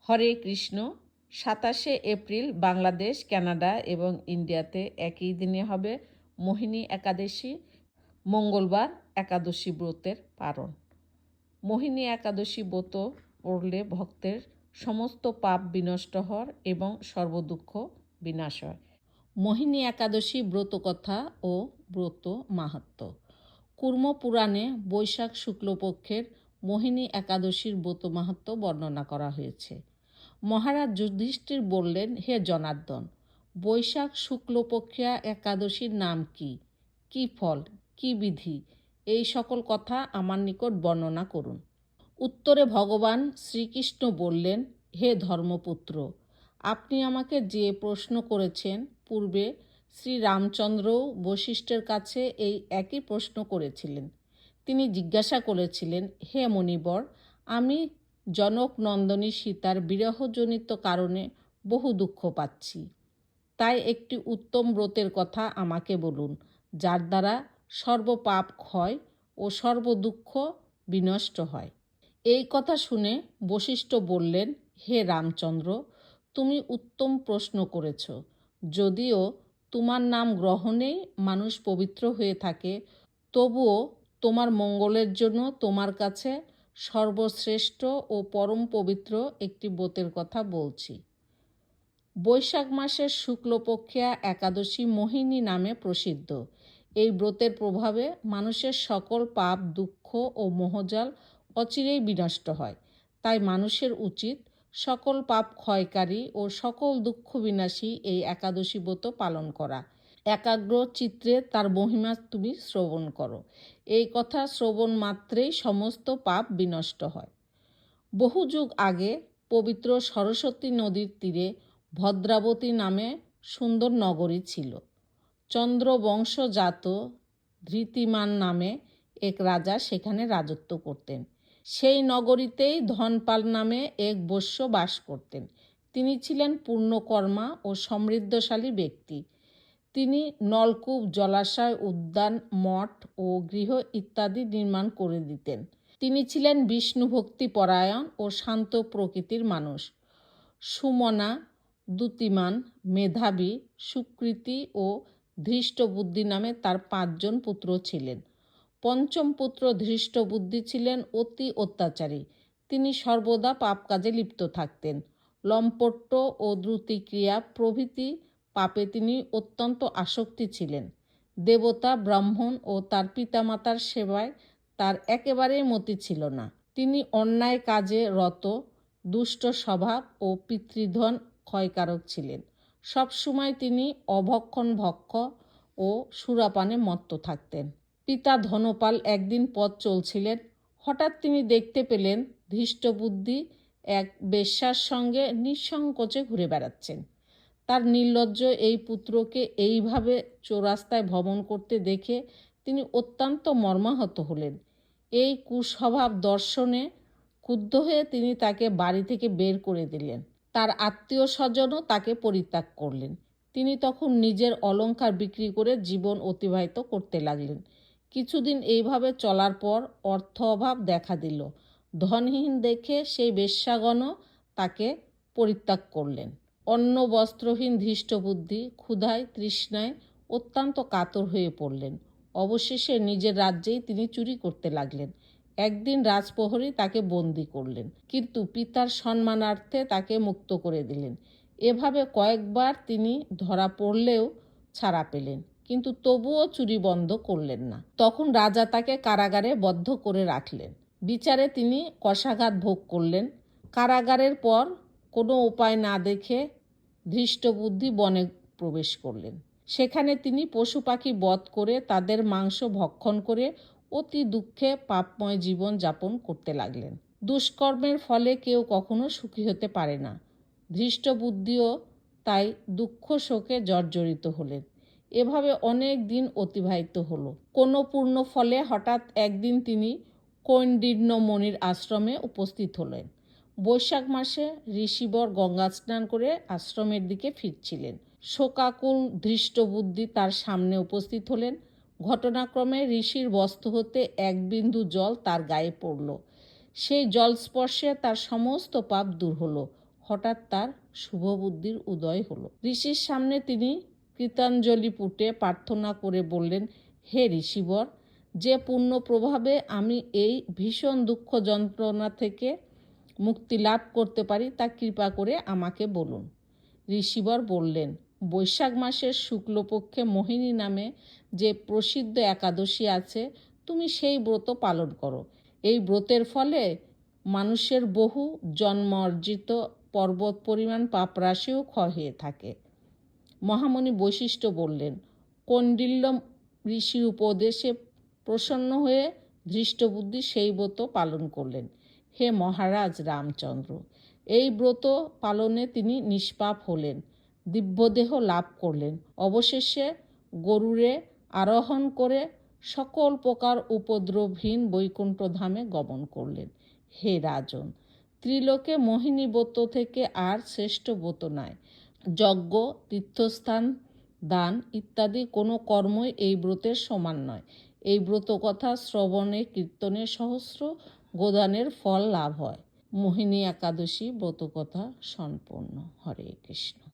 হরে Krishna. 27 April Bangladesh, Canada এবং ইন্ডিয়াতে একই দিনে হবে মোহিনী একাদশী, মঙ্গলবার একাদশী ব্রতের পারণ। মোহিনী একাদশী ব্রত পড়লে ভক্তের সমস্ত পাপ বিনষ্ট হয় এবং সর্বদুঃখ বিনাশ হয়। মোহিনী একাদশী ব্রতকথা ও ব্রত মাহাত্ম্য। কুর্ম পুরাণে বৈশাখ শুক্লপক্ষের মোহিনী একাদশীর ব্রত মাহাত্ম্য বর্ণনা করা হয়েছে। মহারাজ যুধিষ্ঠির বললেন, হে জনার্দন, বৈশাখ শুক্লপক্ষিয়া একাদশীর নাম কি, কি ফল, কি বিধি, এই সকল কথা আমার নিকট বর্ণনা করুন। উত্তরে ভগবান শ্রীকৃষ্ণ বললেন, হে ধর্মপুত্র, আপনি আমাকে যে প্রশ্ন করেছেন, পূর্বে শ্রীরামচন্দ্রও বশিষ্ঠের কাছে এই একই প্রশ্ন করেছিলেন। তিনি জিজ্ঞাসা করেছিলেন, হে মণিবর, আমি জনক নন্দিনী সীতার বিরহজনিত কারণে বহু দুঃখ পাচ্ছি। তাই একটি উত্তম ব্রতের কথা আমাকে বলুন, যার দ্বারা সর্বপাপ ক্ষয় ও সর্বদুঃখ বিনষ্ট হয়। এই কথা শুনে বশিষ্ঠ বললেন, হে রামচন্দ্র, তুমি উত্তম প্রশ্ন করেছ। যদিও তোমার নাম গ্রহণেই মানুষ পবিত্র হয়ে থাকে, তবুও তোমার মঙ্গলের জন্য তোমার কাছে সর্বশ্রেষ্ঠ ও পরম পবিত্র একটি ব্রতের কথা বলছি। বৈশাখ মাসের শুক্লপক্ষিয়া একাদশী মোহিনী নামে প্রসিদ্ধ। এই ব্রতের প্রভাবে মানুষের সকল পাপ, দুঃখ ও মোহজাল অচিরেই বিনষ্ট হয়। তাই মানুষের উচিত সকল পাপ ক্ষয়কারী ও সকল দুঃখ বিনাশী এই একাদশী ব্রত পালন করা। একাগ্র চিত্রে তার মহিমা তুমি শ্রবণ করো। এই কথা শ্রবণ মাত্রেই সমস্ত পাপ বিনষ্ট হয়। বহু যুগ আগে পবিত্র সরস্বতী নদীর তীরে ভদ্রাবতী নামে সুন্দর নগরী ছিল। চন্দ্রবংশজাত ধৃতিমান নামে এক রাজা সেখানে রাজত্ব করতেন। সেই নগরীতেই ধনপাল নামে এক বৈশ্য বাস করতেন। তিনি ছিলেন পূর্ণকর্মা ও সমৃদ্ধশালী ব্যক্তি। তিনি নলকূপ, জলাশয়, উদ্যান, মঠ ও গৃহ ইত্যাদি নির্মাণ করে দিতেন। তিনি ছিলেন বিষ্ণু ভক্তি পরায়ণ ও শান্ত প্রকৃতির মানুষ। সুমনা, দ্যুতিমান, মেধাবী, সুকৃতি ও ধৃষ্টবুদ্ধি নামে তার 5 জন পুত্র ছিলেন। পঞ্চম পুত্র ধৃষ্টবুদ্ধি ছিলেন অতি অত্যাচারী। তিনি সর্বদা পাপ কাজে লিপ্ত থাকতেন। লম্পট্য ও দ্রুতিক্রিয়া প্রভৃতি পাপে তিনি অত্যন্ত আসক্তি ছিলেন। দেবতা, ব্রাহ্মণ ও তার পিতামাতার সেবায় তার একেবারেই মতি ছিল না। তিনি অন্যায় কাজে রত, দুষ্ট স্বভাব ও পিতৃধন ক্ষয়কারক ছিলেন। সবসময় তিনি অভক্ষণ ভক্ষ ও সুরাপানে মত্ত থাকতেন। পিতা ধনপাল একদিন পথ চলছিলেন। হঠাৎ তিনি দেখতে পেলেন ধৃষ্টবুদ্ধি এক বেশ্যার সঙ্গে নিঃসংকোচে ঘুরে বেড়াচ্ছেন। তার নির্লজ্জ এই পুত্রকে এইভাবে চৌরাস্তায় ভ্রমণ করতে দেখে তিনি অত্যন্ত মর্মাহত হলেন। এই কুস্বভাব দর্শনে ক্ষুব্ধ হয়ে তিনি তাকে বাড়ি থেকে বের করে দিলেন। তার আত্মীয় স্বজনও তাকে পরিত্যাগ করলেন। তিনি তখন নিজের অলংকার বিক্রি করে জীবন অতিবাহিত করতে লাগলেন। কিছুদিন এইভাবে চলার পর অর্থ অভাব দেখা দিল। ধনহীন দেখে সেই বেশ্যাগণও তাকে পরিত্যাগ করলেন। অন্ন বস্ত্রহীন ধৃষ্টবুদ্ধি ক্ষুধায় তৃষ্ণায় অত্যন্ত কাতর হয়ে পড়লেন। অবশেষে নিজের রাজ্যেই তিনি চুরি করতে লাগলেন। একদিন রাজপ্রহরী তাকে বন্দি করলেন, কিন্তু পিতার সম্মানার্থে তাকে মুক্ত করে দিলেন। এভাবে কয়েকবার তিনি ধরা পড়লেও ছাড়া পেলেন, কিন্তু তবুও চুরি বন্ধ করলেন না। তখন রাজা তাকে কারাগারে বদ্ধ করে রাখলেন। বিচারে তিনি কশাঘাত ভোগ করলেন। কারাগারের পর কোনো উপায় না দেখে ধৃষ্টবুদ্ধি বনে প্রবেশ করলেন। সেখানে তিনি পশু পাখি বধ করে তাদের মাংস ভক্ষণ করে অতি দুঃখে পাপময় জীবন যাপন করতে লাগলেন। দুষ্কর্মের ফলে কেউ কখনো সুখী হতে পারে না। ধৃষ্টবুদ্ধিও তাই দুঃখ শোকে জর্জরিত হলেন। এভাবে অনেক দিন অতিবাহিত হলো। কোনো পূর্ণ ফলে হঠাৎ একদিন তিনি কৌণ্ডিন্য মুনির আশ্রমে উপস্থিত হলেন। বৈশাখ মাসে ঋষিবর গঙ্গা স্নান করে আশ্রমের দিকে ফিরছিলেন। শোকাকুল ধৃষ্টবুদ্ধি তার সামনে উপস্থিত হলেন। ঘটনাক্রমে ঋষির বস্ত্র হতে এক বিন্দু জল তার গায়ে পড়ল। সেই জল স্পর্শে তার সমস্ত পাপ দূর হলো। হঠাৎ তার শুভবুদ্ধির উদয় হলো। ঋষির সামনে তিনি কৃতাঞ্জলি পুটে প্রার্থনা করে বললেন, হে ঋষিবর, যে পূর্ণ প্রভাবে আমি এই ভীষণ দুঃখ যন্ত্রণা থেকে মুক্তি লাভ করতে পারি তা কৃপা করে আমাকে বলুন। ঋষিবর বললেন, বৈশাখ মাসের শুক্লপক্ষে মোহিনী নামে যে প্রসিদ্ধ একাদশী আছে, তুমি সেই ব্রত পালন করো। এই ব্রতের ফলে মানুষের বহু জন্ম অর্জিত পর্বত পরিমাণ পাপরাশিও ক্ষয় হয়ে থাকে। মহামুনি বৈশিষ্ট্য বললেন, কৌণ্ডিল্য ঋষির উপদেশে প্রসন্ন হয়ে ধৃষ্টবুদ্ধি সেই ব্রত পালন করলেন। হে মহারাজ রামচন্দ্র, এই ব্রত পালনে তিনি নিষ্পাপ হলেন, দিব্যদেহ লাভ করলেন, অবশেষে গরুড়ে আরোহণ করে সকল প্রকার উপদ্রবহীন বৈকুণ্ঠ ধামে গমন করলেন। হে রাজন, ত্রিলোকে মোহিনী ব্রত থেকে আর শ্রেষ্ঠ ব্রত নাই। যজ্ঞ, তীর্থস্থান, দান ইত্যাদি কোনো কর্মই এই ব্রতের সমান নয়। এই ব্রত কথা শ্রবণে কীর্তনে সহস্র গোদানের ফল লাভ হয়। মোহিনী একাদশী ব্রত কথা সম্পন্ন। হরে কৃষ্ণ।